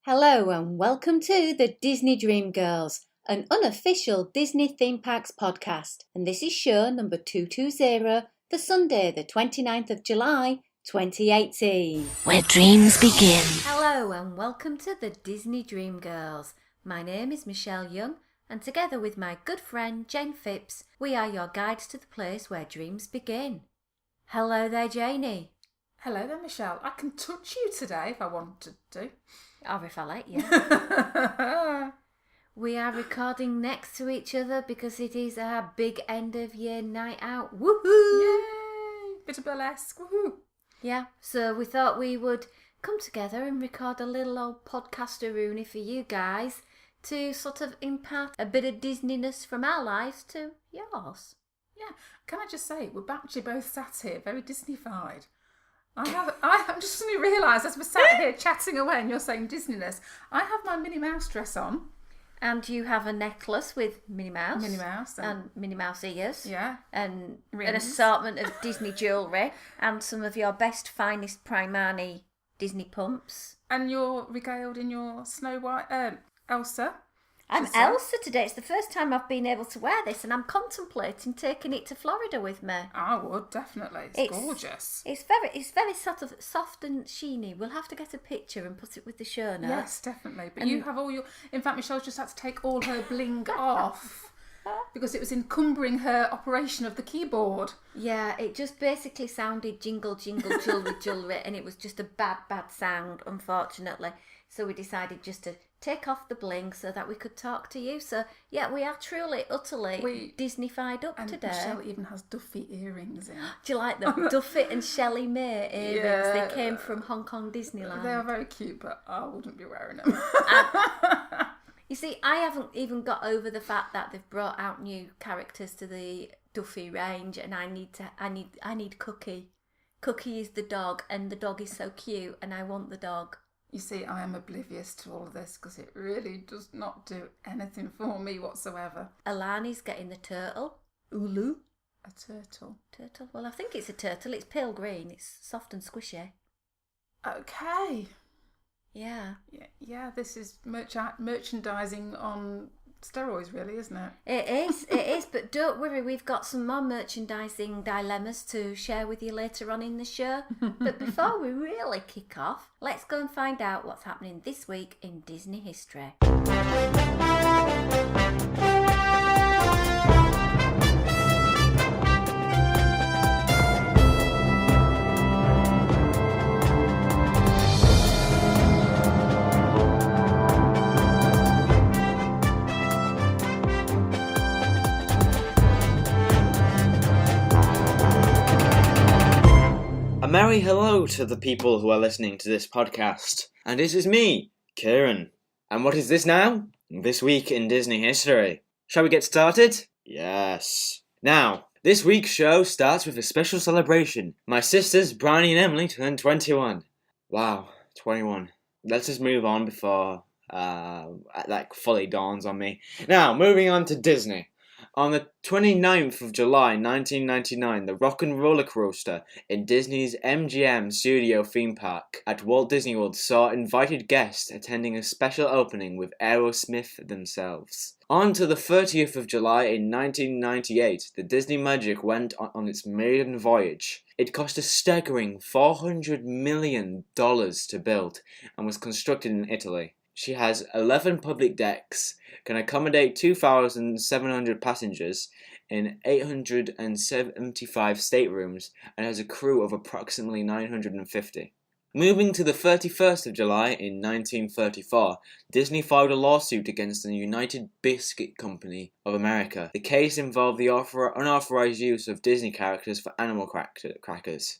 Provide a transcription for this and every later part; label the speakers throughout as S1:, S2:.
S1: Hello and welcome to the Disney Dream Girls, an unofficial Disney Theme Parks podcast. And this is show number 220 for Sunday, the 29th of July, 2018.
S2: Where dreams begin.
S1: Hello and welcome to the Disney Dream Girls. My name is Michelle Young, and together with my good friend Jayne Phipps, we are your guides to the place where dreams begin. Hello there, Jayne.
S3: Hello there, Michelle. I can touch you today if I wanted to.
S1: Or if I let you. We are recording next to each other because it is our big end of year night out. Woohoo!
S3: Yay! Bit of burlesque. Woohoo!
S1: Yeah, so we thought we would come together and record a little old podcasteroonie for you guys to sort of impart a bit of Disneyness from our lives to yours.
S3: Yeah, can I just say, we're actually both sat here very Disney-fied. I just suddenly realised as we're sat here chatting away and you're saying Disneyness, I have my Minnie Mouse dress on.
S1: And you have a necklace with Minnie Mouse.
S3: Minnie Mouse.
S1: And Minnie Mouse ears.
S3: Yeah.
S1: And
S3: rings.
S1: An assortment of Disney jewellery. And some of your best, finest Primani Disney pumps.
S3: And you're regaled in your Snow White, Elsa.
S1: I'm Elsa today. It's the first time I've been able to wear this, and I'm contemplating taking it to Florida with me.
S3: I would, definitely. It's gorgeous.
S1: It's very sort of soft and sheeny. We'll have to get a picture and put it with the show notes.
S3: Yes, definitely. But you have all your... In fact, Michelle's just had to take all her bling off because it was encumbering her operation of the keyboard.
S1: Yeah, it just basically sounded jingle, jingle, jewellery, and it was just a bad sound, unfortunately. So we decided just to take off the bling so that we could talk to you. So, yeah, we are truly, utterly Disney-fied up
S3: and
S1: today.
S3: Michelle even has Duffy earrings in.
S1: Do you like them? Duffy and Shelley May earrings.
S3: Yeah.
S1: They came from Hong Kong Disneyland.
S3: They are very cute, but I wouldn't be wearing them.
S1: You see, I haven't even got over the fact that they've brought out new characters to the Duffy range, and I need Cookie. Cookie is the dog, and the dog is so cute, and I want the dog.
S3: You see, I am oblivious to all of this because it really does not do anything for me whatsoever.
S1: Alani's getting the turtle. Ulu.
S3: A turtle.
S1: Turtle? Well, I think it's a turtle. It's pale green. It's soft and squishy.
S3: Okay.
S1: Yeah.
S3: Yeah, this is merchandising on steroids, really, isn't it?
S1: It is, but don't worry, we've got some more merchandising dilemmas to share with you later on in the show. But before we really kick off, let's go and find out what's happening this week in Disney history.
S4: A merry hello to the people who are listening to this podcast. And this is me, Kieran. And what is this now? This week in Disney history. Shall we get started? Yes. Now, this week's show starts with a special celebration. My sisters, Bryony and Emily, turned 21. Wow, 21. Let's just move on before that fully dawns on me. Now, moving on to Disney. On the 29th of July 1999, the Rock and Roller Coaster in Disney's MGM Studio theme park at Walt Disney World saw invited guests attending a special opening with Aerosmith themselves. On to the 30th of July in 1998, the Disney Magic went on its maiden voyage. It cost a staggering $400 million to build and was constructed in Italy. She has 11 public decks, can accommodate 2,700 passengers in 875 staterooms, and has a crew of approximately 950. Moving to the 31st of July in 1934, Disney filed a lawsuit against the United Biscuit Company of America. The case involved the unauthorized use of Disney characters for animal crackers.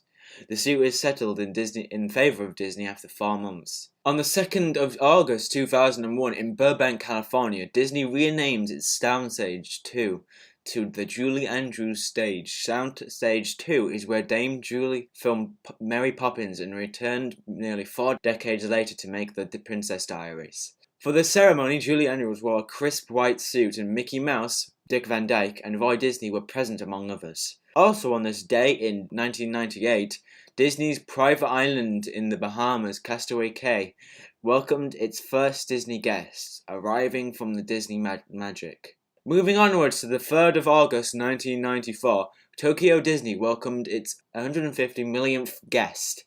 S4: The suit was settled in favour of Disney after 4 months. On the 2nd of August 2001 in Burbank, California, Disney renamed its Soundstage 2 to the Julie Andrews Stage. Soundstage 2 is where Dame Julie filmed Mary Poppins and returned nearly 4 decades later to make The Princess Diaries. For the ceremony, Julie Andrews wore a crisp white suit, and Mickey Mouse, Dick Van Dyke, and Roy Disney were present among others. Also on this day in 1998, Disney's private island in the Bahamas, Castaway Cay, welcomed its first Disney guests, arriving from the Disney Magic. Moving onwards to the 3rd of August 1994, Tokyo Disney welcomed its 150 millionth guest.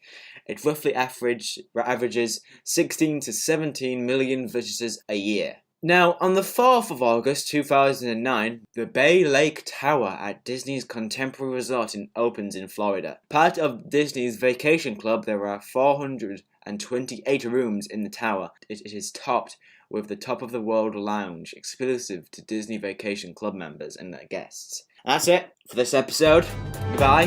S4: It roughly averages 16 to 17 million visitors a year. Now, on the 4th of August 2009, the Bay Lake Tower at Disney's Contemporary Resort opens in Florida. Part of Disney's Vacation Club, there are 428 rooms in the tower. It is topped with the Top of the World Lounge, exclusive to Disney Vacation Club members and their guests. That's it for this episode. Goodbye.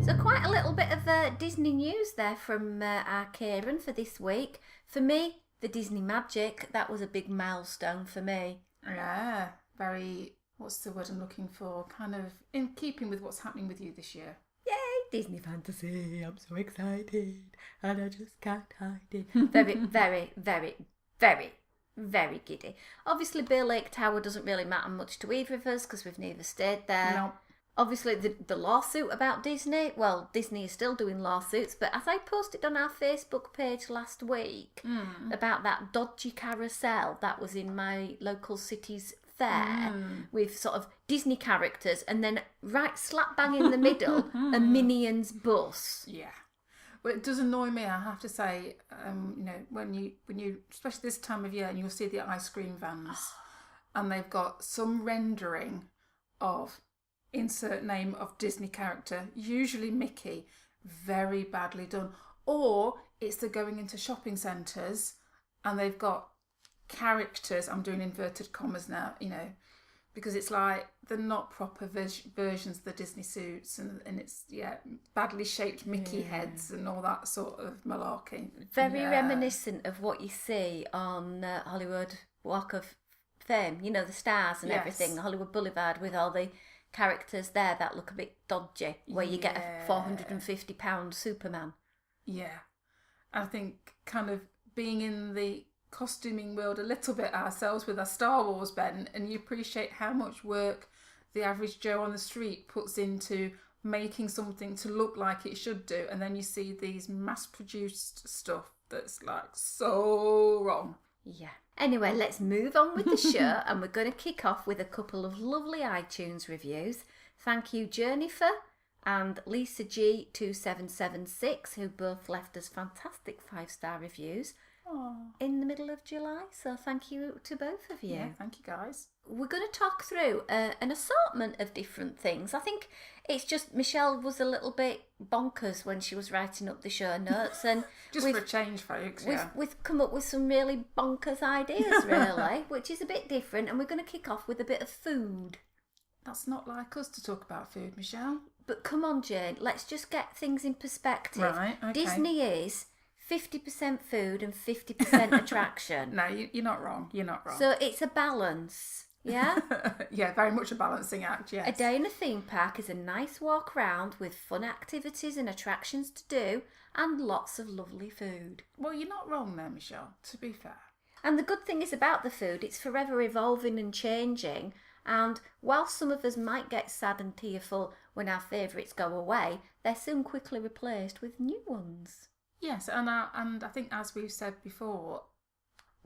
S1: So quite a little bit of Disney news there from our Kieran for this week. For me, the Disney Magic, that was a big milestone for me.
S3: Yeah, very, what's the word I'm looking for? Kind of in keeping with what's happening with you this year.
S1: Yay, Disney fantasy, I'm so excited and I just can't hide it. Very, very, very, very, very giddy. Obviously, Bay Lake Tower doesn't really matter much to either of us because we've neither stayed there.
S3: No.
S1: Obviously, the lawsuit about Disney, well, Disney is still doing lawsuits, but as I posted on our Facebook page last week about that dodgy carousel that was in my local city's fair with sort of Disney characters and then right slap bang in the middle, a Minions bus.
S3: Yeah. Well, it does annoy me, I have to say, when you, especially this time of year, and you'll see the ice cream vans, and they've got some rendering of insert name of Disney character, usually Mickey, very badly done. Or it's they're going into shopping centres and they've got characters, I'm doing inverted commas now, because it's like they're not proper versions of the Disney suits and it's, badly shaped Mickey heads and all that sort of malarkey.
S1: Very reminiscent of what you see on Hollywood Walk of Fame, the stars and everything, Hollywood Boulevard with all the characters there that look a bit dodgy, where you get a £450 Superman.
S3: Yeah. I think kind of being in the costuming world a little bit ourselves with our Star Wars bent, and you appreciate how much work the average Joe on the street puts into making something to look like it should do, and then you see these mass-produced stuff that's like so wrong.
S1: Yeah. Anyway, let's move on with the show, and we're going to kick off with a couple of lovely iTunes reviews. Thank you, Jennifer and Lisa G2776, who both left us fantastic 5-star reviews in the middle of July. So thank you to both of you.
S3: Yeah, thank you, guys.
S1: We're going to talk through an assortment of different things. I think it's just Michelle was a little bit bonkers when she was writing up the show notes, and
S3: just for a change, folks.
S1: We've come up with some really bonkers ideas, really, which is a bit different. And we're going to kick off with a bit of food.
S3: That's not like us to talk about food, Michelle.
S1: But come on, Jane, let's just get things in perspective.
S3: Right, okay.
S1: Disney is 50% food and 50% attraction.
S3: No, you're not wrong. You're not wrong.
S1: So it's a balance. Yeah?
S3: Yeah, very much a balancing act, yes.
S1: A day in a theme park is a nice walk round with fun activities and attractions to do and lots of lovely food.
S3: Well, you're not wrong there, Michelle, to be fair.
S1: And the good thing is about the food, it's forever evolving and changing. And while some of us might get sad and tearful when our favourites go away, they're soon quickly replaced with new ones.
S3: Yes, and I think as we've said before,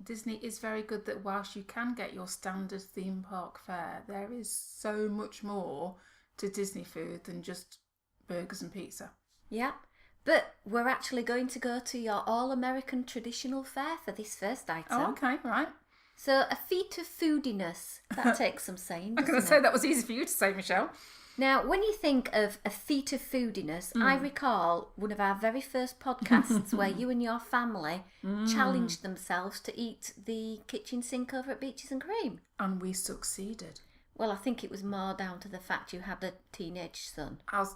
S3: Disney is very good that whilst you can get your standard theme park fare, there is so much more to Disney food than just burgers and pizza.
S1: Yeah, but we're actually going to go to your all-American traditional fare for this first item.
S3: Oh, okay, right.
S1: So a feat of foodiness, that takes some saying,
S3: I'm going to say that was easy for you to say, Michelle.
S1: Now, when you think of a feat of foodiness, I recall one of our very first podcasts where you and your family challenged themselves to eat the kitchen sink over at Beaches and Cream.
S3: And we succeeded.
S1: Well, I think it was more down to the fact you had a teenage son.
S3: I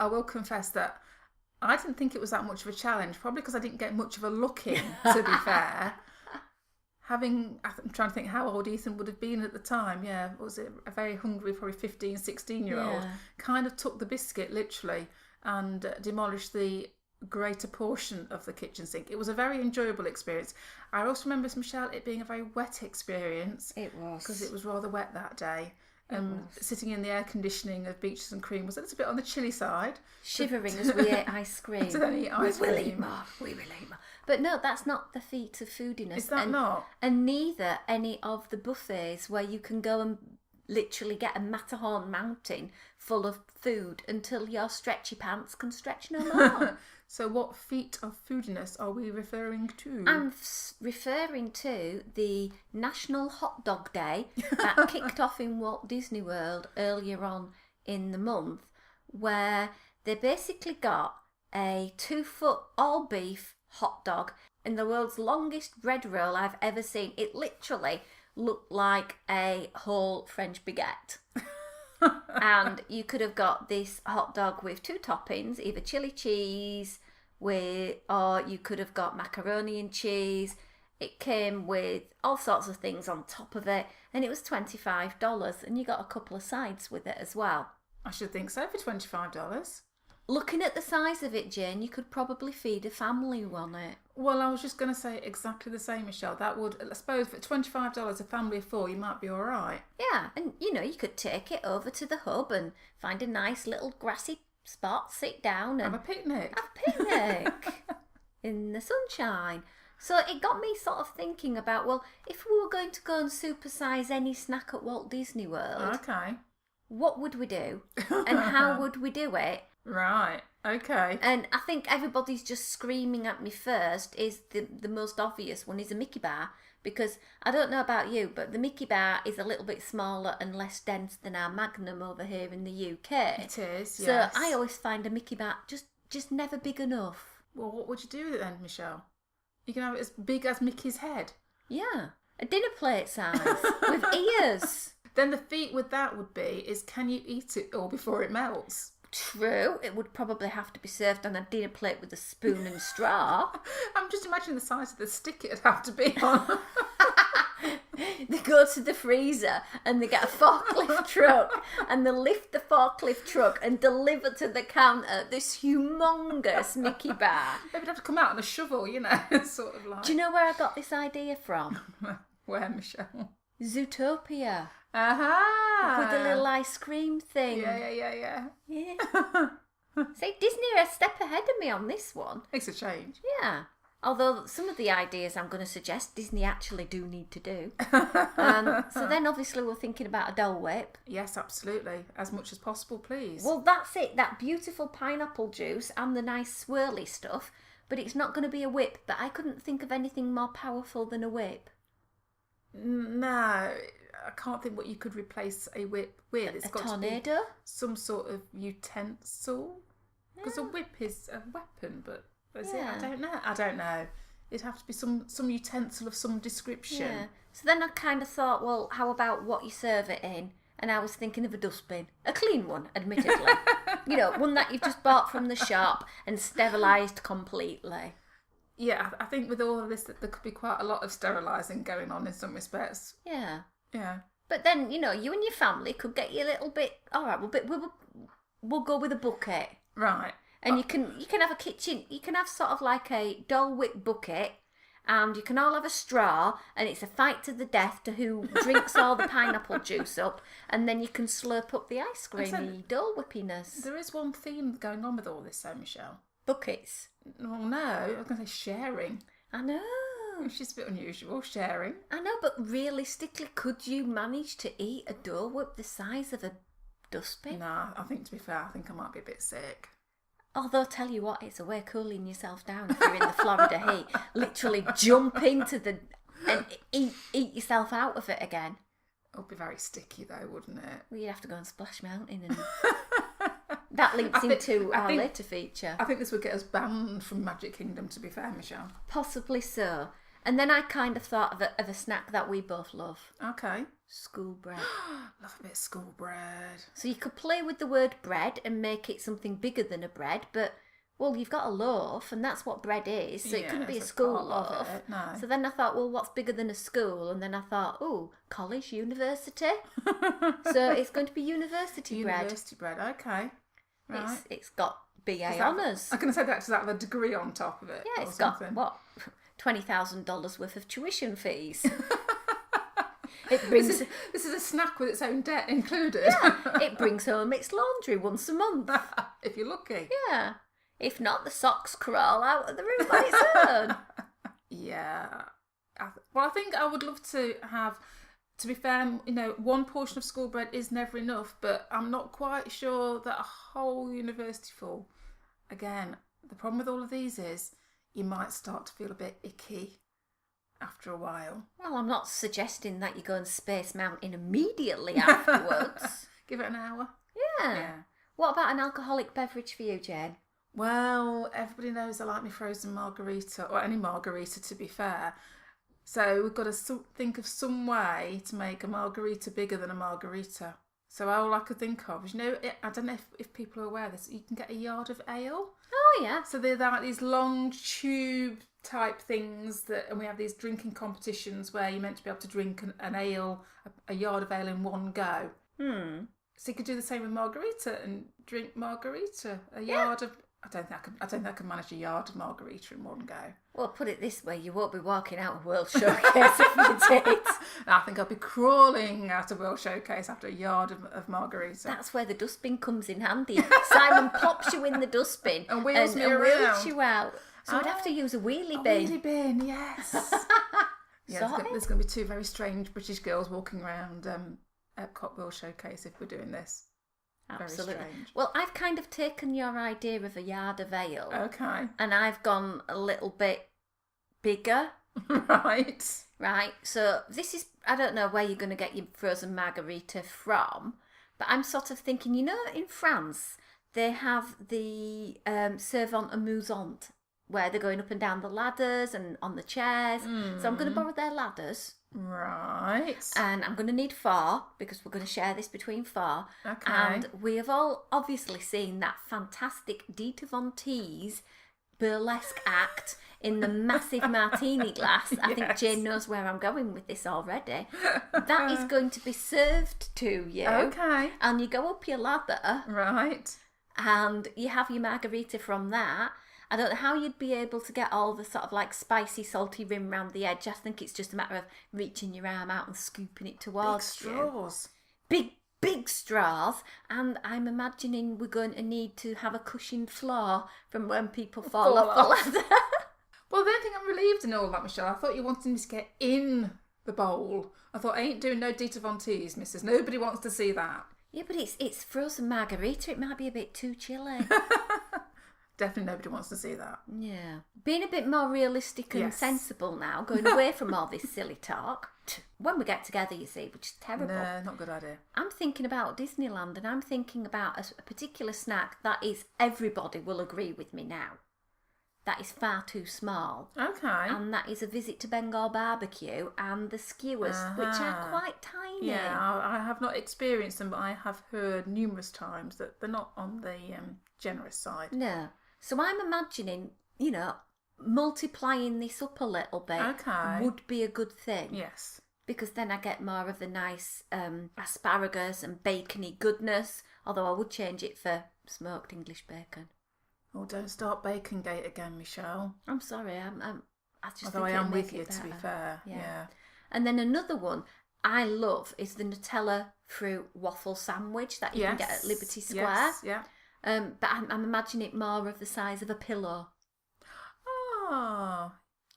S3: will confess that I didn't think it was that much of a challenge, probably because I didn't get much of a look in, to be fair. I'm trying to think how old Ethan would have been at the time. Yeah, was it a very hungry, probably 15, 16-year-old?
S1: Yeah.
S3: Kind of took the biscuit, literally, and demolished the greater portion of the kitchen sink. It was a very enjoyable experience. I also remember, Michelle, it being a very wet experience.
S1: It was.
S3: Because it was rather wet that day. sitting in the air conditioning of Beaches and Cream was a little bit on the chilly side.
S1: Shivering as we ate ice cream.
S3: To then eat ice
S1: We will
S3: cream.
S1: eat more. We will eat more. But no, that's not the feat of foodiness.
S3: Is that not?
S1: And neither any of the buffets where you can go and literally get a Matterhorn mountain full of food until your stretchy pants can stretch no more.
S3: So what feat of foodiness are we referring to?
S1: I'm referring to the National Hot Dog Day that kicked off in Walt Disney World earlier on in the month, where they basically got a 2-foot all-beef hot dog in the world's longest bread roll I've ever seen. It literally looked like a whole French baguette. And you could have got this hot dog with 2 toppings, either chili cheese or you could have got macaroni and cheese. It came with all sorts of things on top of it, and it was $25, and you got a couple of sides with it as well.
S3: I should think so for $25.
S1: Looking at the size of it, Jane, you could probably feed a family on it.
S3: Well, I was just going to say exactly the same, Michelle. That would, I suppose, for $25, a family of 4, you might be all right.
S1: Yeah, and you could take it over to the hub and find a nice little grassy spot, sit down and
S3: Have a picnic.
S1: in the sunshine. So it got me sort of thinking about, well, if we were going to go and supersize any snack at Walt Disney World,
S3: Okay.
S1: what would we do? And how would we do it?
S3: Right. Okay.
S1: And I think everybody's just screaming at me first is the most obvious one is a Mickey bar, because I don't know about you, but the Mickey bar is a little bit smaller and less dense than our Magnum over here in the UK.
S3: It is,
S1: So
S3: yes.
S1: I always find a Mickey bar just never big enough.
S3: Well, what would you do with it then, Michelle? You can have it as big as Mickey's head.
S1: Yeah, a dinner plate size with ears.
S3: Then the feat with that would be is can you eat it all before it melts?
S1: True, it would probably have to be served on a dinner plate with a spoon and straw.
S3: I'm just imagining the size of the stick it'd have to be on.
S1: They go to the freezer and they get a forklift truck and they lift the forklift truck and deliver to the counter this humongous Mickey bar.
S3: They would have to come out on a shovel, sort of like.
S1: Do you know where I got this idea from?
S3: Where, Michelle?
S1: Zootopia.
S3: Aha!
S1: With the little ice cream thing.
S3: Yeah.
S1: Yeah. See, Disney are a step ahead of me on this one.
S3: Makes a change.
S1: Yeah. Although some of the ideas I'm going to suggest Disney actually do need to do. So then obviously we're thinking about a Dole Whip.
S3: Yes, absolutely. As much as possible, please.
S1: Well, that's it. That beautiful pineapple juice and the nice swirly stuff. But it's not going to be a whip. But I couldn't think of anything more powerful than a whip.
S3: No, I can't think what you could replace a whip with. It's
S1: A
S3: got
S1: tornado?
S3: to be some sort of utensil. Because a whip is a weapon, but is it?
S1: Yeah.
S3: I don't know. It'd have to be some utensil of some description.
S1: Yeah. So then I kind of thought, well, how about what you serve it in? And I was thinking of a dustbin. A clean one, admittedly. One that you've just bought from the shop and sterilised completely.
S3: Yeah, I think with all of this, that there could be quite a lot of sterilising going on in some respects.
S1: Yeah.
S3: Yeah.
S1: But then, you and your family could get you a little bit, all right, we'll go with a bucket.
S3: Right.
S1: And you can have a kitchen, you can have sort of like a Dole Whip bucket, and you can all have a straw, and it's a fight to the death to who drinks all the pineapple juice up, and then you can slurp up the ice creamy Dole Whippiness.
S3: There is one theme going on with all this, though, Michelle.
S1: Buckets.
S3: Well, no, I was going to say sharing.
S1: I know.
S3: Which is a bit unusual, sharing.
S1: I know, but realistically, could you manage to eat a Dole Whip the size of a dustbin?
S3: Nah, I think to be fair, I might be a bit sick.
S1: Although, tell you what, it's a way of cooling yourself down if you're in the Florida heat. Literally jump into and eat yourself out of it again.
S3: It would be very sticky though, wouldn't it?
S1: Well, you'd have to go on Splash Mountain, and that links into our later feature.
S3: I think this would get us banned from Magic Kingdom, to be fair, Michelle.
S1: Possibly so. And then I kind of thought of a snack that we both love.
S3: Okay.
S1: School bread.
S3: Love a bit of school bread.
S1: So you could play with the word bread and make it something bigger than a bread, but, well, you've got a loaf, and that's what bread is, so it couldn't be a school loaf.
S3: No.
S1: So then I thought, well, what's bigger than a school? And then I thought, oh, college, university. So it's going to be university bread.
S3: University bread, okay. Right.
S1: It's got BA honours.
S3: I'm going to say that to that with a degree on top of it.
S1: Yeah, it's got, what, $20,000 worth of tuition fees. It brings
S3: This is a snack with its own debt included.
S1: it brings home its laundry once a month.
S3: If you're lucky.
S1: Yeah. If not, the socks crawl out of the room on its own.
S3: Yeah. I think I would love to have, to be fair, you know, one portion of school bread is never enough, but I'm not quite sure that a whole university full. Again, the problem with all of these is you might start to feel a bit icky after a while.
S1: Well, I'm not suggesting that you go and Space Mountain immediately afterwards.
S3: Give it an hour.
S1: Yeah. What about an alcoholic beverage for you, Jayne?
S3: Well, everybody knows I like my frozen margarita, or any margarita to be fair. So we've got to think of some way to make a margarita bigger than a margarita. So all I could think of is, you know, I don't know if people are aware of this, you can get a yard of ale.
S1: Oh, yeah.
S3: So they're like these long tube type things and we have these drinking competitions where you're meant to be able to drink an ale, a yard of ale in one go. So you could do the same with margarita and drink margarita, yard of. I don't think I can manage a yard of margarita in one go.
S1: Well, put it this way, you won't be walking out of World Showcase if you did.
S3: I think I'll be crawling out of World Showcase after a yard of margarita.
S1: That's where the dustbin comes in handy. Simon pops you in the dustbin
S3: and wheels me
S1: and
S3: around.
S1: wheels you out. So I'd have to use a wheelie bin.
S3: Wheelie bin, yes. There's going to be two very strange British girls walking around Epcot World Showcase if we're doing this.
S1: Absolutely.
S3: Very strange.
S1: Well, I've kind of taken your idea of a yard of ale.
S3: Okay.
S1: And I've gone a little bit bigger.
S3: Right.
S1: Right. So this is, I don't know where you're going to get your frozen margarita from, but I'm sort of thinking, you know, in France, they have the servante amusante, where they're going up and down the ladders and on the chairs. So I'm going to borrow their ladders.
S3: Right.
S1: And I'm going to need 4 because we're going to share this between 4.
S3: Okay.
S1: And we have all obviously seen that fantastic Dita Von Teese burlesque act in the massive martini glass. I think Jayne knows where I'm going with this already. That is going to be served to you.
S3: Okay.
S1: And you go up your ladder.
S3: Right.
S1: And you have your margarita from that. I don't know how you'd be able to get all the sort of like spicy, salty rim round the edge. I think it's just a matter of reaching your arm out and scooping it towards
S3: Big straws.
S1: You. Big straws. And I'm imagining we're going to need to have a cushioned floor from when people fall off the ladder.
S3: Well, the only thing I'm relieved in all that, Michelle, I thought you wanted me to get in the bowl. I thought, I ain't doing no Dita Von Teese, missus. Nobody wants to see that.
S1: Yeah, but it's frozen margarita. It might be a bit too chilly.
S3: Definitely nobody wants to see that.
S1: Yeah. Being a bit more realistic and sensible now, going away from all this silly talk. When we get together, you see, which is terrible.
S3: No, not a good idea.
S1: I'm thinking about Disneyland and I'm thinking about a particular snack that is, everybody will agree with me now, that is far too small.
S3: Okay.
S1: And that is a visit to Bengal barbecue and the skewers, which are quite tiny.
S3: Yeah, I have not experienced them, but I have heard numerous times that they're not on the generous side.
S1: No. So I'm imagining, you know, multiplying this up a little bit would be a good thing.
S3: Yes.
S1: Because then I get more of the nice asparagus and bacony goodness, although I would change it for smoked English bacon.
S3: Oh, don't start Bacon Gate again, Michelle.
S1: I'm sorry, I just
S3: Although
S1: think
S3: I am
S1: it'll
S3: with
S1: make
S3: you,
S1: it
S3: to be
S1: better.
S3: fair.
S1: Yeah.
S3: Yeah.
S1: And then another one I love is the Nutella fruit waffle sandwich that you can get at Liberty Square.
S3: Yes, yeah.
S1: But I'm imagining it more of the size of a pillow.
S3: Oh,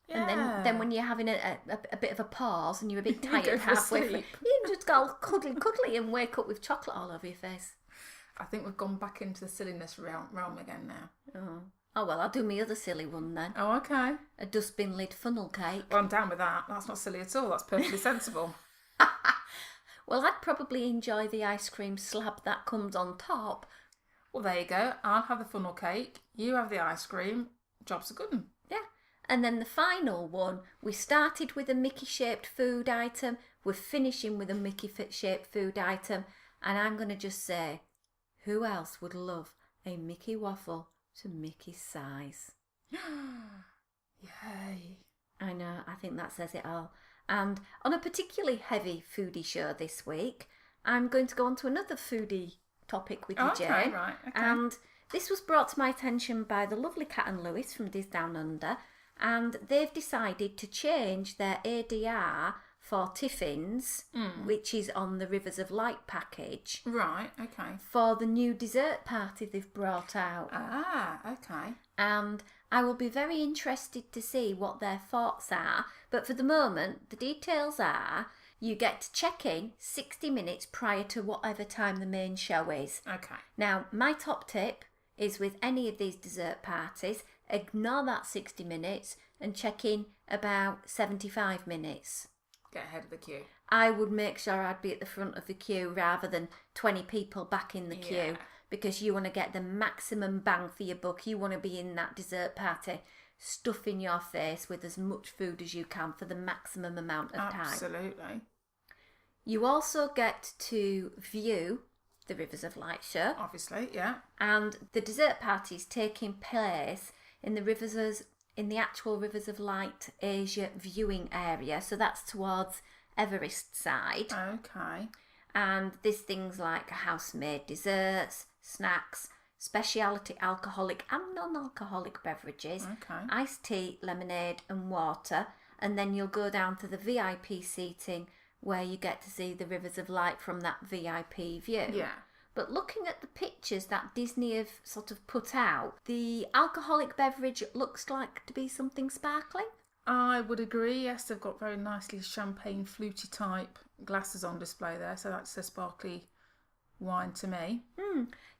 S3: yeah.
S1: And then when you're having a bit of a pause and you're a bit
S3: You
S1: tired
S3: go for
S1: halfway
S3: sleep.
S1: through, you just go cuddly and wake up with chocolate all over your face.
S3: I think we've gone back into the silliness realm again now.
S1: Oh well, I'll do my other silly one then.
S3: Oh, okay.
S1: A dustbin lid funnel cake.
S3: Well, I'm down with that. That's not silly at all. That's perfectly sensible.
S1: Well, I'd probably enjoy the ice cream slab that comes on top.
S3: Well, there you go. I'll have the funnel cake. You have the ice cream. Job's a good one.
S1: Yeah. And then the final one, we started with a Mickey-shaped food item. We're finishing with a Mickey-shaped food item. And I'm going to just say, who else would love a Mickey waffle to Mickey's size?
S3: Yay.
S1: I know, I think that says it all. And on a particularly heavy foodie show this week, I'm going to go on to another foodie topic with you, Jayne.
S3: Okay, right. Okay.
S1: And this was brought to my attention by the lovely Cat and Lewis from Diz Down Under, and they've decided to change their ADR for tiffins, which is on the Rivers of Light package,
S3: Right, okay.
S1: for the new dessert party they've brought out.
S3: Ah, okay.
S1: And I will be very interested to see what their thoughts are. But for the moment, the details are you get to check in 60 minutes prior to whatever time the main show is.
S3: Okay.
S1: Now, my top tip is with any of these dessert parties, ignore that 60 minutes and check in about 75 minutes.
S3: Get ahead of the queue.
S1: I would make sure I'd be at the front of the queue rather than 20 people back in the queue, because you want to get the maximum bang for your buck. You want to be in that dessert party stuffing your face with as much food as you can for the maximum amount of time.
S3: Absolutely.
S1: You also get to view the Rivers of Light show.
S3: Obviously, yeah.
S1: And the dessert party is taking place in the actual Rivers of Light Asia viewing area. So that's towards Everest side.
S3: Okay.
S1: And there's things like house-made desserts, snacks, specialty alcoholic and non-alcoholic beverages, iced tea, lemonade and water. And then you'll go down to the VIP seating where you get to see the Rivers of Light from that VIP view.
S3: Yeah.
S1: But looking at the pictures that Disney have sort of put out, the alcoholic beverage looks like to be something sparkling.
S3: I would agree, yes. They've got very nicely champagne fluty type glasses on display there, so that's a sparkly wine to me.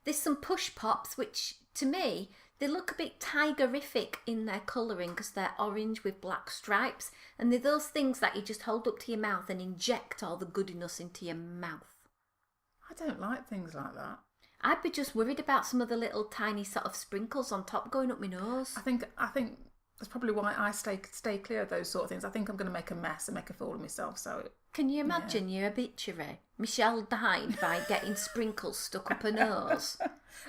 S1: There's some push pops, which to me, they look a bit tigerific in their colouring because they're orange with black stripes. And they're those things that you just hold up to your mouth and inject all the goodiness into your mouth.
S3: I don't like things like that.
S1: I'd be just worried about some of the little tiny sort of sprinkles on top going up my nose.
S3: I think that's probably why I stay clear of those sort of things. I think I'm going to make a mess and make a fool of myself. So
S1: can you imagine your obituary? Michelle died by getting sprinkles stuck up her nose.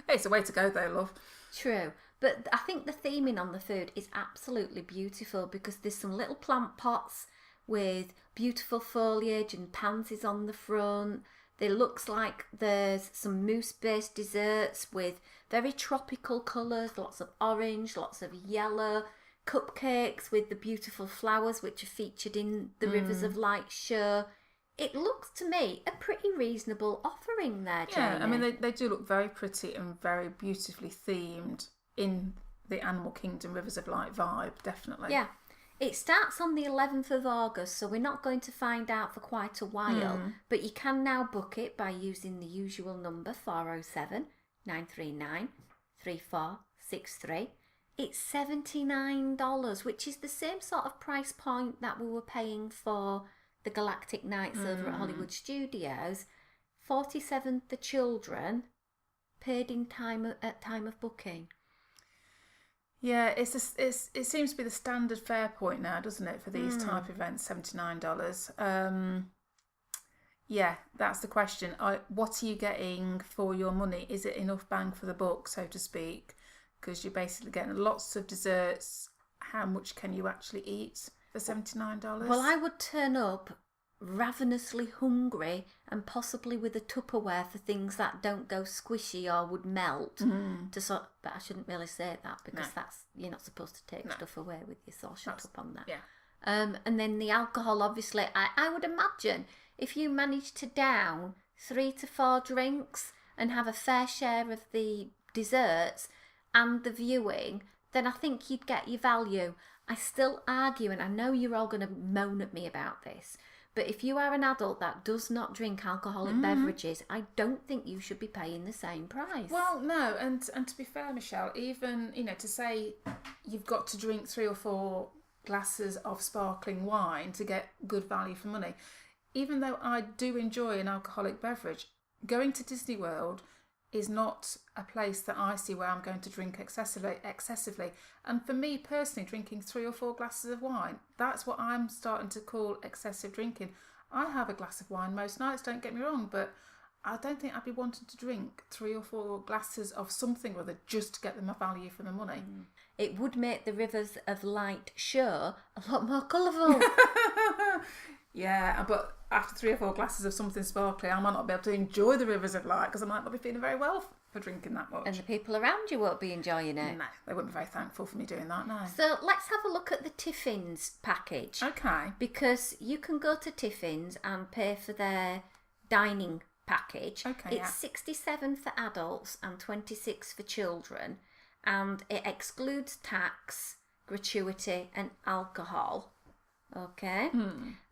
S3: Hey, it's a way to go though, love.
S1: True. But I think the theming on the food is absolutely beautiful because there's some little plant pots with beautiful foliage and pansies on the front. It looks like there's some mousse-based desserts with very tropical colours, lots of orange, lots of yellow, cupcakes with the beautiful flowers which are featured in the Rivers of Light show. It looks to me a pretty reasonable offering there, Jayne.
S3: Yeah, I mean, they do look very pretty and very beautifully themed in the Animal Kingdom Rivers of Light vibe, definitely.
S1: Yeah. It starts on the 11th of August, so we're not going to find out for quite a while, but you can now book it by using the usual number 407 939 3463. It's $79, which is the same sort of price point that we were paying for the Galactic Nights over at Hollywood Studios. $47 the children, paid in at time of booking.
S3: Yeah, it seems to be the standard fare point now, doesn't it, for these type events, $79. Yeah, that's the question. What are you getting for your money? Is it enough bang for the buck, so to speak? Because you're basically getting lots of desserts. How much can you actually eat for $79?
S1: Well, I would turn up ravenously hungry and possibly with a Tupperware for things that don't go squishy or would melt. But I shouldn't really say that because you're not supposed to take stuff away with you, so I'll shut up on that.
S3: Yeah.
S1: And then the alcohol, obviously, I would imagine if you manage to down 3 to 4 drinks and have a fair share of the desserts and the viewing, then I think you'd get your value. I still argue, and I know you're all going to moan at me about this, but if you are an adult that does not drink alcoholic beverages, I don't think you should be paying the same price.
S3: Well, no, and to be fair, Michelle, even, to say you've got to drink 3 or 4 glasses of sparkling wine to get good value for money, even though I do enjoy an alcoholic beverage, going to Disney World is not a place that I see where I'm going to drink excessively. And for me personally, drinking 3 or 4 glasses of wine, that's what I'm starting to call excessive drinking. I have a glass of wine most nights, don't get me wrong, but I don't think I'd be wanting to drink 3 or 4 glasses of something or other just to get them a value for the money.
S1: It would make the Rivers of Light show a lot more colourful.
S3: Yeah, but after 3 or 4 glasses of something sparkly, I might not be able to enjoy the Rivers of Light because I might not be feeling very well for drinking that much.
S1: And the people around you won't be enjoying it.
S3: No, they wouldn't be very thankful for me doing that, no.
S1: So let's have a look at the Tiffins package.
S3: Okay.
S1: Because you can go to Tiffins and pay for their dining package.
S3: Okay,
S1: It's 67 for adults and 26 for children. And it excludes tax, gratuity and alcohol. Okay.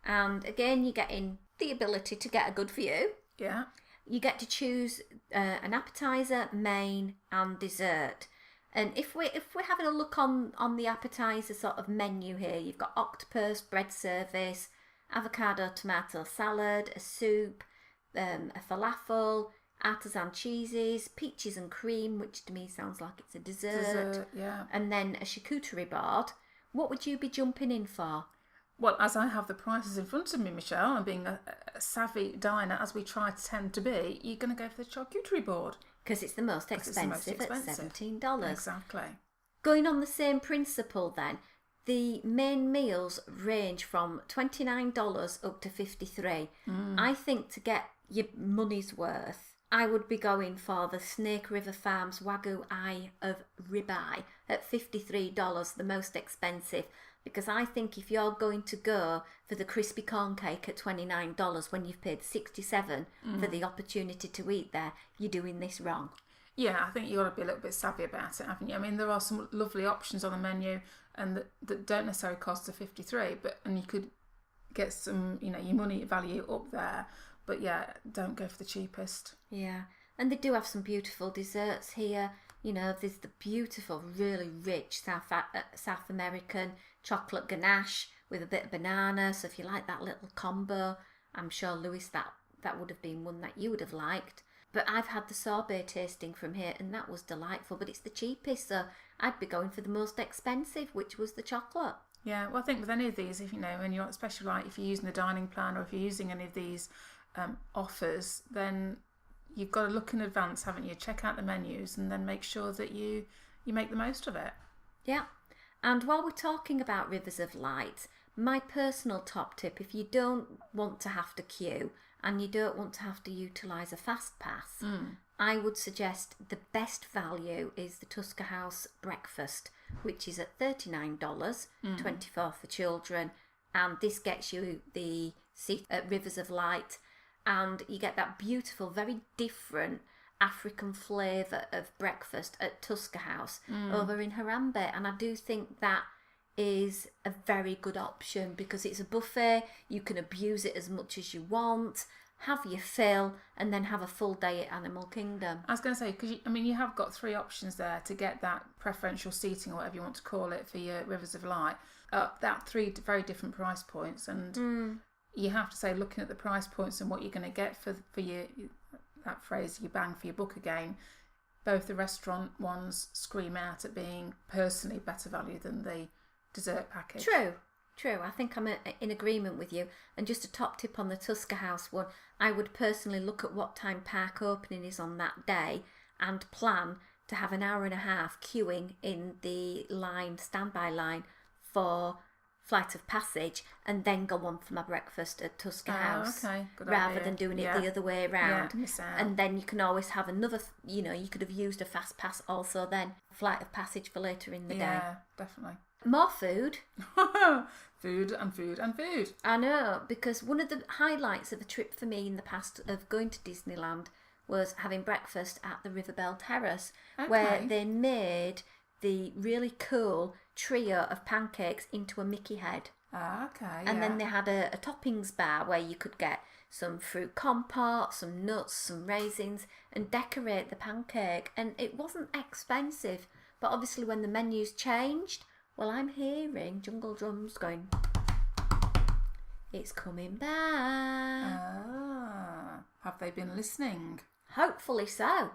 S1: And again, you're getting the ability to get a good view.
S3: Yeah.
S1: You get to choose an appetizer, main, and dessert. And if we're having a look on the appetizer sort of menu here, you've got octopus, bread service, avocado tomato salad, a soup, a falafel, artisan cheeses, peaches and cream, which to me sounds like it's a dessert.
S3: Yeah.
S1: And then a charcuterie board. What would you be jumping in for?
S3: Well, as I have the prices in front of me, Michelle, and being a savvy diner, as we tend to be, you're going to go for the charcuterie board.
S1: Because it's the most expensive at $17.
S3: Exactly.
S1: Going on the same principle then, the main meals range from $29 up to $53. I think to get your money's worth, I would be going for the Snake River Farms Wagyu Eye of Ribeye at $53, the most expensive. Because I think if you're going to go for the crispy corn cake at $29 when you've paid $67 for the opportunity to eat there, you're doing this wrong.
S3: Yeah, I think you've got to be a little bit savvy about it, haven't you? I mean, there are some lovely options on the menu and that don't necessarily cost the 53, and you could get some, your money value up there. But yeah, don't go for the cheapest.
S1: Yeah, and they do have some beautiful desserts here. There's the beautiful, really rich South American chocolate ganache with a bit of banana. So if you like that little combo, I'm sure, Lewis, that would have been one that you would have liked. But I've had the sorbet tasting from here and that was delightful, but it's the cheapest, so I'd be going for the most expensive, which was the chocolate.
S3: Yeah, well, I think with any of these, if when you're, especially like if you're using the dining plan or if you're using any of these offers, then you've got to look in advance, haven't you? Check out the menus and then make sure that you make the most of it.
S1: Yeah. And while we're talking about Rivers of Light, my personal top tip, if you don't want to have to queue and you don't want to have to utilise a fast pass, I would suggest the best value is the Tusker House breakfast, which is at $39, $24 for children, and this gets you the seat at Rivers of Light, and you get that beautiful, very different African flavour of breakfast at Tusker House over in Harambe, and I do think that is a very good option because it's a buffet. You can abuse it as much as you want, have your fill, and then have a full day at Animal Kingdom.
S3: I was going to say, because you have got three options there to get that preferential seating or whatever you want to call it for your Rivers of Light. That three very different price points, and you have to say, looking at the price points and what you're going to get for your, that phrase, you bang for your buck again, both the restaurant ones scream out at being personally better value than the dessert package. True.
S1: I think I'm in agreement with you. And just a top tip on the Tusker House one, I would personally look at what time park opening is on that day and plan to have an hour and a half queuing in the standby line for Flight of Passage, and then go on for my breakfast at Tusker House,
S3: okay. Good
S1: rather
S3: idea.
S1: than doing it the other way around.
S3: Yeah, miss out.
S1: And then you can always have another, you could have used a fast pass also then, Flight of Passage for later in the day.
S3: Yeah, definitely.
S1: More food.
S3: Food and food and food.
S1: I know, because one of the highlights of a trip for me in the past of going to Disneyland was having breakfast at the Riverbell Terrace, where they made the really cool trio of pancakes into a Mickey head.
S3: Okay.
S1: And then they had a toppings bar where you could get some fruit compote, some nuts, some raisins, and decorate the pancake. And it wasn't expensive, but obviously when the menus changed, well, I'm hearing jungle drums going, it's coming back.
S3: Have they been listening?
S1: Hopefully so.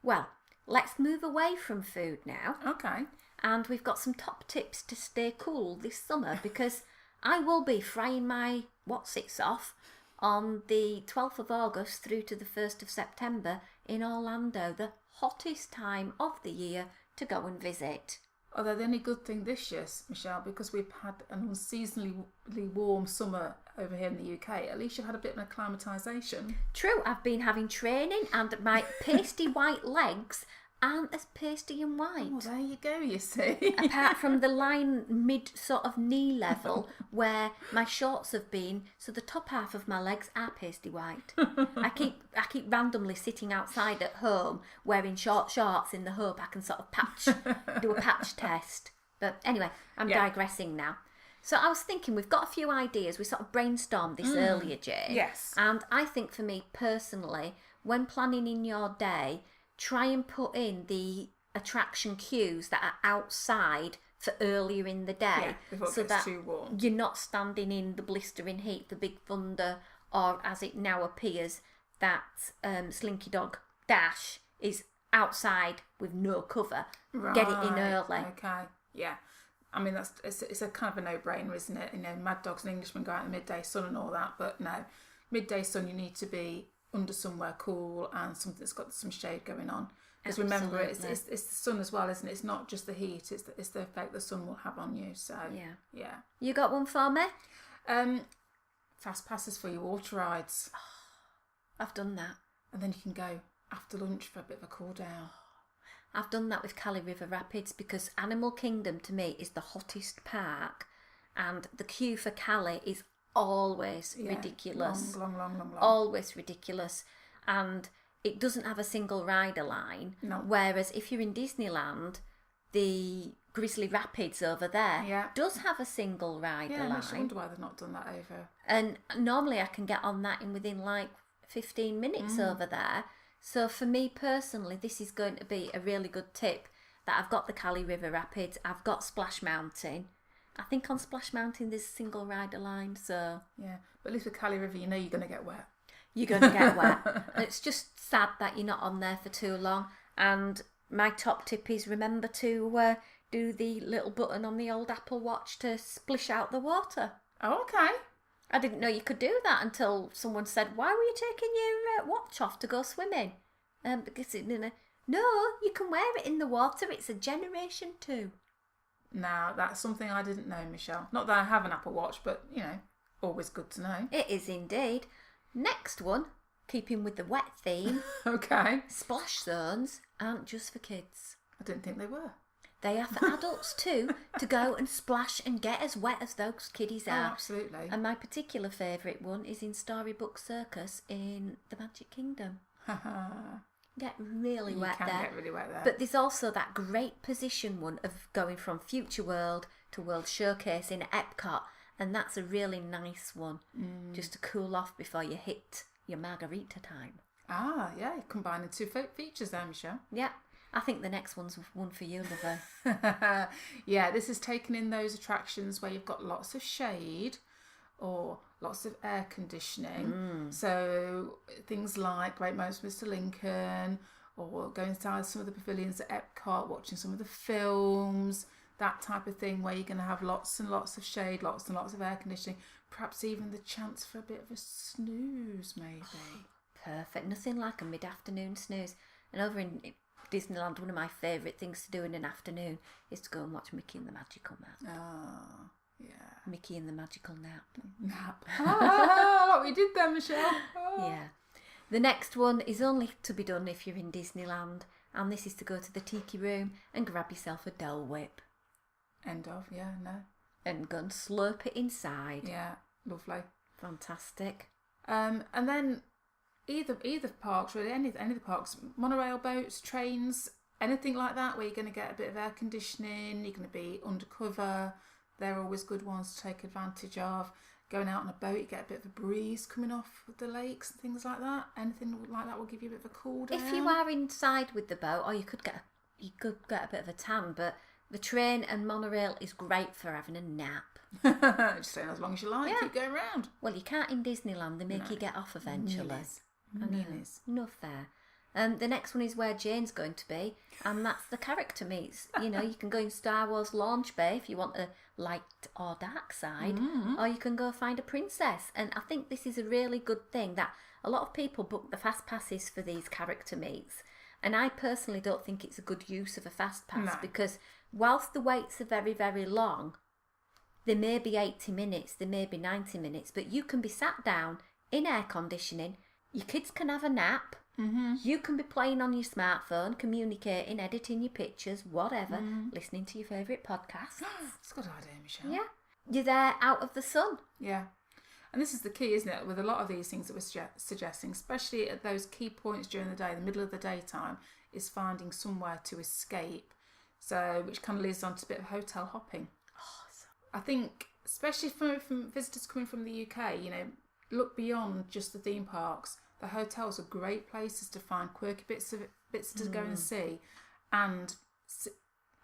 S1: Well, let's move away from food now.
S3: Okay.
S1: And we've got some top tips to stay cool this summer because I will be frying my what's-its off on the 12th of August through to the 1st of September in Orlando, the hottest time of the year to go and visit.
S3: Although the only good thing this year, Michelle, because we've had an unseasonably warm summer over here in the UK, at least you've had a bit of acclimatisation.
S1: True, I've been having training and my pasty white legs aren't as pasty and white.
S3: Oh, there you go, you see.
S1: Apart from the line mid sort of knee level where my shorts have been, so the top half of my legs are pasty white. I keep randomly sitting outside at home wearing short shorts in the hope I can sort of do a patch test. But anyway, I'm digressing now. So I was thinking, we've got a few ideas. We sort of brainstormed this earlier, Jayne.
S3: Yes.
S1: And I think for me personally, when planning in your day, try and put in the attraction cues that are outside for earlier in the day,
S3: before it gets too warm.
S1: You're not standing in the blistering heat, the big thunder, or as it now appears that Slinky Dog Dash is outside with no cover.
S3: Right.
S1: Get it in early.
S3: Okay, yeah. I mean, it's a kind of a no-brainer, isn't it? You know, Mad Dogs and Englishmen go out in the midday sun and all that, but no, midday sun, you need to be under somewhere cool and something that's got some shade going on. Because remember, it's the sun as well, isn't it? It's not just the heat; it's the effect the sun will have on you. So yeah.
S1: You got one for me?
S3: Fast passes for your water rides.
S1: I've done that.
S3: And then you can go after lunch for a bit of a cool down.
S1: I've done that with Cali River Rapids because Animal Kingdom to me is the hottest park, and the queue for Cali is always ridiculous.
S3: Long.
S1: Always ridiculous. And it doesn't have a single rider line.
S3: No.
S1: Whereas if you're in Disneyland, the Grizzly Rapids over there does have a single rider line.
S3: I wonder why they've not done that over.
S1: And normally I can get on that in within like 15 minutes over there. So for me personally, this is going to be a really good tip that I've got the Cali River Rapids, I've got Splash Mountain. I think on Splash Mountain there's a single rider line, so...
S3: Yeah, but at least with Cali River, you know you're going to get wet.
S1: You're going to get wet. And it's just sad that you're not on there for too long. And my top tip is remember to do the little button on the old Apple Watch to splish out the water.
S3: Oh, okay.
S1: I didn't know you could do that until someone said, why were you taking your watch off to go swimming? Because no, you can wear it in the water. It's a Generation 2.
S3: Now, that's something I didn't know, Michelle. Not that I have an Apple Watch, but, you know, always good to know.
S1: It is indeed. Next one, keeping with the wet theme.
S3: Okay.
S1: Splash zones aren't just for kids.
S3: I didn't think they were.
S1: They are for adults too, to go and splash and get as wet as those kiddies are.
S3: Oh, absolutely.
S1: And my particular favourite one is in Storybook Circus in the Magic Kingdom. Get really wet there.
S3: You can get really wet there.
S1: But there's also that great position one of going from Future World to World Showcase in Epcot, and that's a really nice one, just to cool off before you hit your margarita time.
S3: Ah, yeah, you're combining two features there, Michelle.
S1: Yeah. I think the next one's one for you, lover.
S3: Yeah, this is taking in those attractions where you've got lots of shade or lots of air conditioning. So things like Great Moments with Mr. Lincoln, or going inside some of the pavilions at Epcot, watching some of the films, that type of thing where you're going to have lots and lots of shade, lots and lots of air conditioning, perhaps even the chance for a bit of a snooze, maybe.
S1: Perfect. Nothing like a mid-afternoon snooze. And over in Disneyland, one of my favourite things to do in an afternoon is to go and watch Mickey and the Magical Nap.
S3: Oh, yeah.
S1: Mickey and the Magical Nap.
S3: What we did there, Michelle. Oh.
S1: Yeah. The next one is only to be done if you're in Disneyland, and this is to go to the Tiki Room and grab yourself a Dole Whip.
S3: End of, yeah, no.
S1: And go and slurp it inside.
S3: Yeah, lovely.
S1: Fantastic.
S3: And then either parks, really, any of the parks, monorail boats, trains, anything like that where you're going to get a bit of air conditioning, you're going to be undercover. They're always good ones to take advantage of. Going out on a boat, you get a bit of a breeze coming off with the lakes and things like that. Anything like that will give you a bit of a cool down.
S1: If you are inside with the boat, or you could get a bit of a tan, but the train and monorail is great for having a nap.
S3: Just stay as long as you like, keep going round.
S1: Well, you can't in Disneyland, they make you get off eventually.
S3: Millies.
S1: No fair. The next one is where Jayne's going to be, and that's the character meets. You know, you can go in Star Wars Launch Bay if you want a light or dark side, or you can go find a princess. And I think this is a really good thing that a lot of people book the fast passes for these character meets. And I personally don't think it's a good use of a fast pass because whilst the waits are very, very long, they may be 80 minutes, they may be 90 minutes, but you can be sat down in air conditioning, your kids can have a nap, you can be playing on your smartphone, communicating, editing your pictures, whatever, listening to your favourite podcasts.
S3: It's a good idea, Michelle.
S1: Yeah. You're there out of the sun.
S3: Yeah. And this is the key, isn't it, with a lot of these things that we're suggesting, especially at those key points during the day, the middle of the daytime, is finding somewhere to escape. So, which kind of leads on to a bit of hotel hopping. I think, especially from visitors coming from the UK, you know, look beyond just the theme parks. The hotels are great places to find quirky bits to go and see, and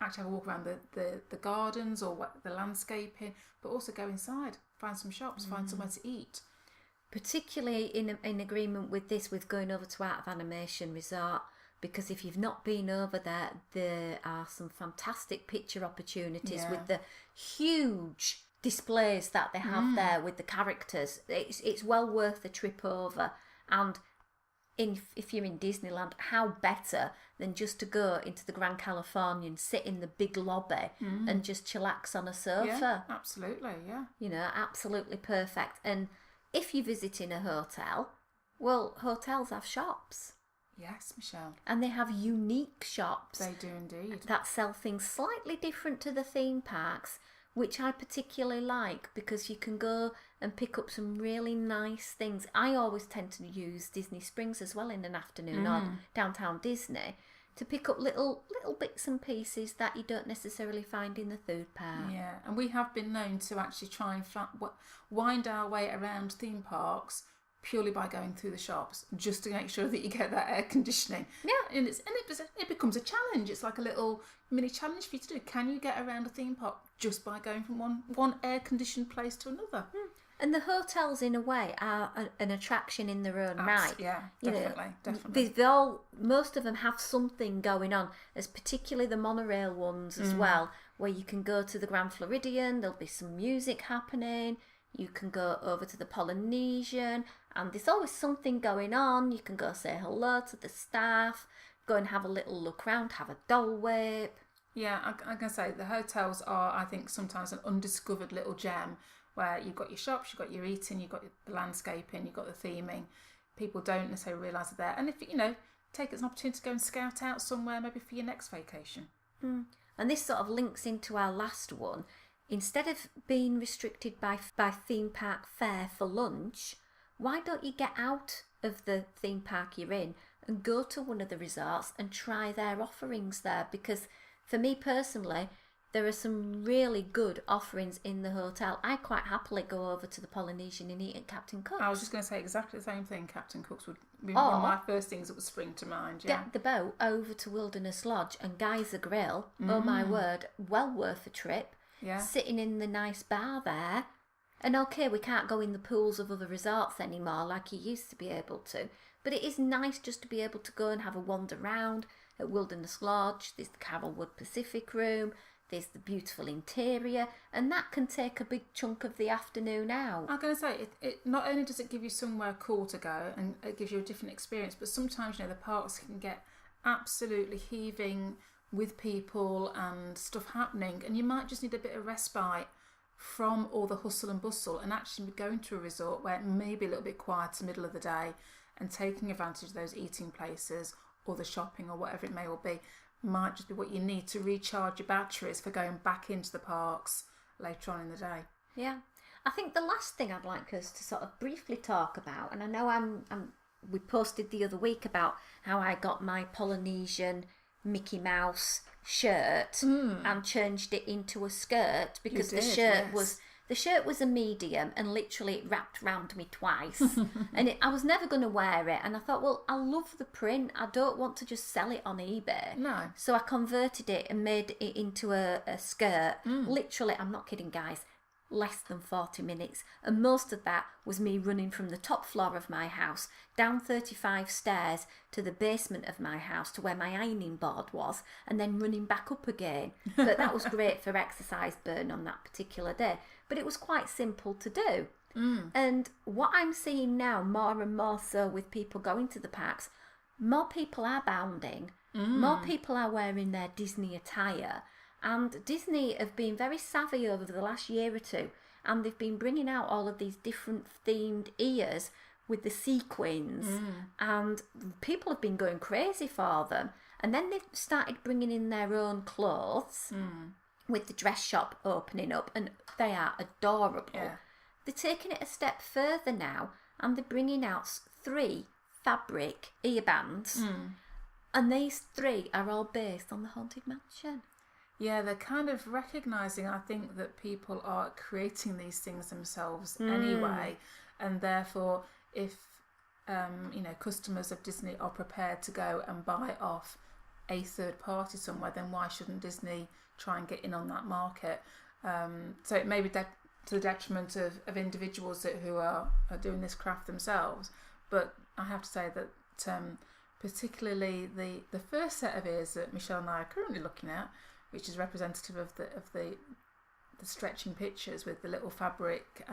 S3: actually have a walk around the gardens or the landscaping, but also go inside, find some shops, find somewhere to eat.
S1: Particularly in agreement with this, with going over to Art of Animation Resort, because if you've not been over there are some fantastic picture opportunities with the huge displays that they have there with the characters. It's well worth the trip over. And if you're in Disneyland, how better than just to go into the Grand Californian, sit in the big lobby and just chillax on a sofa.
S3: Yeah, absolutely, yeah.
S1: You know, absolutely perfect. And if you're visiting a hotel, well, hotels have shops.
S3: Yes, Michelle.
S1: And they have unique shops.
S3: They do indeed.
S1: That sell things slightly different to the theme parks, which I particularly like because you can go and pick up some really nice things. I always tend to use Disney Springs as well in an afternoon or downtown Disney to pick up little bits and pieces that you don't necessarily find in the third park.
S3: Yeah, and we have been known to actually try and wind our way around theme parks purely by going through the shops, just to make sure that you get that air conditioning.
S1: Yeah,
S3: and it becomes a challenge. It's like a little mini challenge for you to do. Can you get around a theme park just by going from one air conditioned place to another?
S1: And the hotels, in a way, are an attraction in their own right.
S3: Yeah, definitely,
S1: definitely. Most of them have something going on, as particularly the monorail ones as well, where you can go to the Grand Floridian, there'll be some music happening, you can go over to the Polynesian, and there's always something going on. You can go say hello to the staff, go and have a little look around, have a Dole Whip.
S3: Yeah, I can say the hotels are, I think, sometimes an undiscovered little gem where you've got your shops, you've got your eating, you've got the landscaping, you've got the theming. People don't necessarily realise they're there. And if, take it as an opportunity to go and scout out somewhere maybe for your next vacation.
S1: And this sort of links into our last one. Instead of being restricted by theme park fare for lunch, why don't you get out of the theme park you're in and go to one of the resorts and try their offerings there? Because for me personally, there are some really good offerings in the hotel. I quite happily go over to the Polynesian and eat at Captain Cook's.
S3: I was just going to say exactly the same thing. Captain Cook's would be one of my first things that would spring to mind. Yeah.
S1: Get the boat over to Wilderness Lodge and Geyser Grill. Oh my word, well worth a trip.
S3: Yeah.
S1: Sitting in the nice bar there. And okay, we can't go in the pools of other resorts anymore like you used to be able to. But it is nice just to be able to go and have a wander round at Wilderness Lodge. There's the Carolwood Pacific Room. There's the beautiful interior. And that can take a big chunk of the afternoon out.
S3: I'm going to say, it not only does it give you somewhere cool to go and it gives you a different experience, but sometimes, the parks can get absolutely heaving with people and stuff happening, and you might just need a bit of respite from all the hustle and bustle and actually going to a resort where it may be a little bit quieter middle of the day and taking advantage of those eating places or the shopping or whatever it may well be might just be what you need to recharge your batteries for going back into the parks later on in the day.
S1: Yeah. I think the last thing I'd like us to sort of briefly talk about, and I know we posted the other week about how I got my Polynesian Mickey Mouse shirt and changed it into a skirt because the shirt was a medium and literally it wrapped round me twice and I was never going to wear it, and I thought, well, I love the print, I don't want to just sell it on eBay.
S3: No.
S1: So I converted it and made it into a skirt. Literally, I'm not kidding guys, less than 40 minutes, and most of that was me running from the top floor of my house down 35 stairs to the basement of my house to where my ironing board was, and then running back up again. But that was great for exercise burn on that particular day, but it was quite simple to do. And what I'm seeing now more and more so with people going to the parks, more people are bounding, more people are wearing their Disney attire, And Disney have been very savvy over the last year or two, and they've been bringing out all of these different themed ears with the sequins, and people have been going crazy for them. And then they've started bringing in their own clothes with the dress shop opening up, and they are adorable.
S3: Yeah.
S1: They're taking it a step further now, and they're bringing out 3 fabric earbands, and these 3 are all based on the Haunted Mansion.
S3: Yeah, they're kind of recognising, I think, that people are creating these things themselves anyway, and therefore, if customers of Disney are prepared to go and buy off a third party somewhere, then why shouldn't Disney try and get in on that market? So it may be to the detriment of individuals who are doing this craft themselves, but I have to say that particularly the first set of ears that Michelle and I are currently looking at, which is representative of the stretching pictures with the little fabric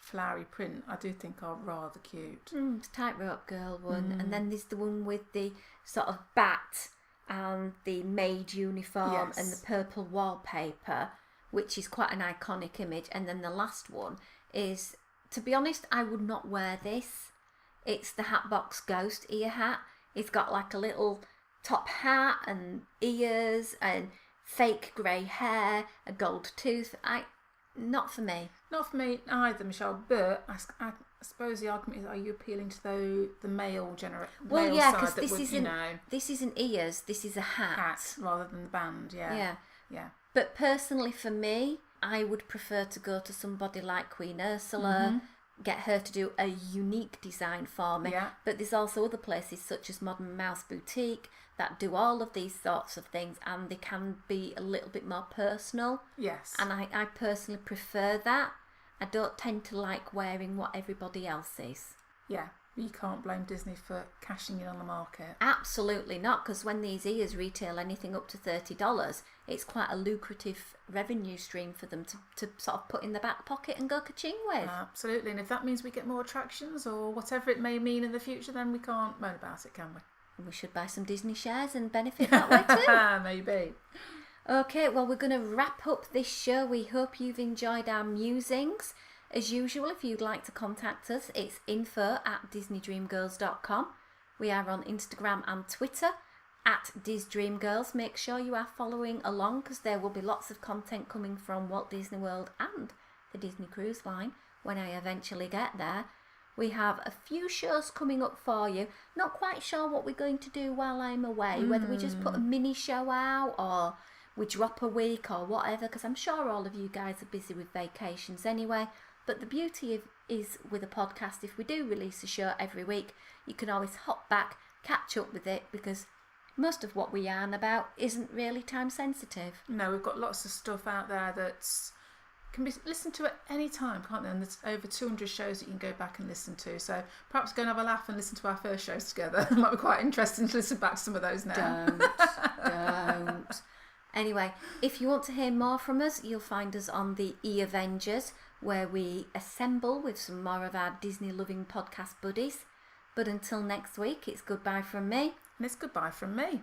S3: flowery print, I do think are rather cute.
S1: It's Tightrope Girl one, and then there's the one with the sort of bat and the maid uniform and the purple wallpaper, which is quite an iconic image. And then the last one is, to be honest, I would not wear this. It's the Hatbox Ghost ear hat. It's got like a little top hat and ears and fake grey hair, a gold tooth. Not for me.
S3: Not for me either, Michelle, but I suppose the argument is, are you appealing to the male generation?
S1: Well, yeah, because this isn't ears, this is a hat.
S3: Rather than the band, yeah.
S1: But personally for me, I would prefer to go to somebody like Queen Ursula, get her to do a unique design for me.
S3: Yeah.
S1: But there's also other places such as Modern Mouse Boutique that do all of these sorts of things, and they can be a little bit more personal.
S3: Yes.
S1: And I personally prefer that. I don't tend to like wearing what everybody else is.
S3: Yeah, you can't blame Disney for cashing in on the market.
S1: Absolutely not, because when these ears retail anything up to $30, it's quite a lucrative revenue stream for them to sort of put in the back pocket and go ka-ching with.
S3: Absolutely, and if that means we get more attractions or whatever it may mean in the future, then we can't moan about it, can we?
S1: We should buy some Disney shares and benefit that way too.
S3: Maybe.
S1: Okay, well, we're going to wrap up this show. We hope you've enjoyed our musings. As usual, if you'd like to contact us, it's info@disneydreamgirls.com. We are on Instagram and Twitter @DisDreamGirls. Make sure you are following along, because there will be lots of content coming from Walt Disney World and the Disney Cruise Line when I eventually get there. We have a few shows coming up for you. Not quite sure what we're going to do while I'm away, whether we just put a mini show out or we drop a week or whatever, because I'm sure all of you guys are busy with vacations anyway. But the beauty is with a podcast, if we do release a show every week, you can always hop back, catch up with it, because most of what we yarn about isn't really time sensitive.
S3: No, we've got lots of stuff out there that's can be listened to at any time, can't they? And there's over 200 shows that you can go back and listen to. So perhaps go and have a laugh and listen to our first shows together. It might be quite interesting to listen back to some of those now.
S1: Don't. Anyway, if you want to hear more from us, you'll find us on the E-Avengers, where we assemble with some more of our Disney-loving podcast buddies. But until next week, it's goodbye from me.
S3: And it's goodbye from me.